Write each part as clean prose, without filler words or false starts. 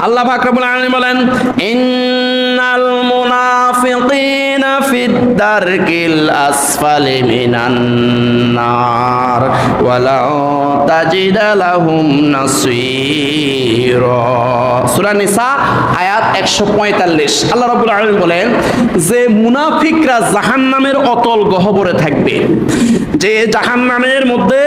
আল্লাহ পাক রব্বুল আলামিন বলেন, ইন্নাল মুনাফিকিনা ফিদ দারকিল আসফালি মিনান নার ওয়ালা তাজিদা লাহুম নাসীরা। সূরা নিসা আয়াত 145। আল্লাহ রাব্বুল আলামিন বলেন যে মুনাফিকরা জাহান্নামের অতল গহ্বরে থাকবে, যে জাহান্নামের মধ্যে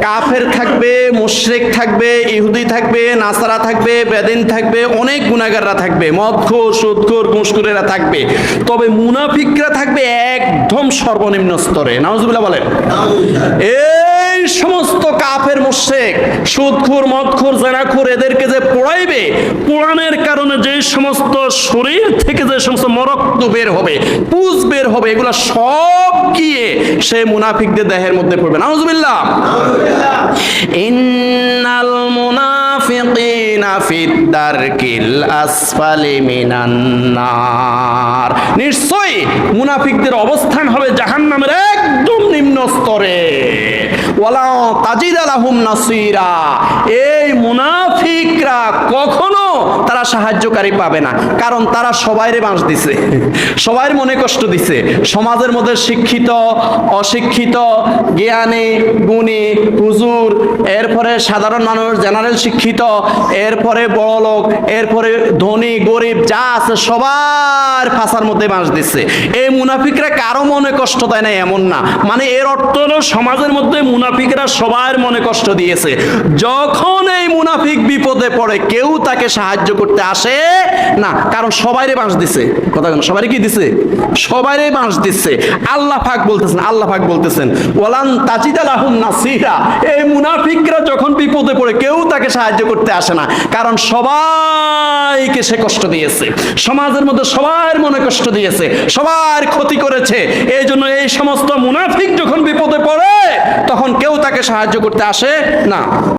কাফের থাকবে, মুশরিক থাকবে, ইহুদি থাকবে, নাসারা থাকবে, বেদিন থাকবে, অনেক গুনাহগাররা থাকবে, মদখোর, সুদখোর, ঘুষখোরেরা থাকবে। তবে মুনাফিকরা থাকবে একদম সর্বনিম্ন স্তরে। নাউজুবিল্লাহ বলেন। এই সমস্ত কাফের, মুশরিক, সুদখোর, মদখোর, জেনাখোর এদেরকে যে পোড়াইবে, পোড়ানোর কারণে যে সমস্ত শরীর থেকে যে সমস্ত মরক্ত বের হবে, পুজ বের হবে, এগুলো সব গিয়ে সে মুনাফিকদের দেহের মধ্যে পড়বে। নাউজুবিল্লাহ। ইন্নাল মুনাফিকিনা ফিদ দারকিল আসফালি মিনান নার, নিশ্চয়ই মুনাফিকদের অবস্থান হবে জাহান্নামের একদম নিম্ন স্তরে। ওয়ালা তাজিদা লাহুম নাসীরা, এই মুনাফিকরা কখনো তারা সাহায্যকারী পাবে না, কারণ তারা সবাইরে বাঁশ দিছে, সবাইয়ের মনে কষ্ট দিছে। সমাজের মধ্যে শিক্ষিত, অশিক্ষিত, জ্ঞানী, গুণী, হুজুর, এরপরে সাধারণ মানুষ, জেনারেল শিক্ষিত, এরপরে বড় লোক, এরপরে ধনী, গরিব, যা আছে সবার ফাঁসার মধ্যে বাঁশ দিচ্ছে। এই মুনাফিকরা কারো মনে কষ্ট দেয় না এমন না, মানে এর অর্থ হলো সমাজের মধ্যে মুনাফিকরা সবার মনে কষ্ট দিয়েছে। যখন এই মুনাফিক বিপদে পড়ে কেউ তাকে সাহায্য করতে আসে না, কারণ সবাইরে বাঁশ দিছে। কথা কেন? সবাই কি দিছে? সবাইরে বাঁশ দিচ্ছে। আল্লাহ পাক বলতেছেন, আল্লাহ পাক বলতেছেন ওয়ালান তাজিদা লাহুম নাসীরা, এই মুনাফিকরা যখন বিপদে পড়ে কেউ তাকে সাহায্য করতে আসে না, কারণ সবাইকে সে কষ্ট দিয়েছে, সমাজের মধ্যে সবার মনে কষ্ট দিয়েছে, সবার ক্ষতি করেছে। এই জন্য এই সমস্ত মুনাফিক যখন বিপদে পড়ে তখন কেউ তাকে সাহায্য করতে আসে না।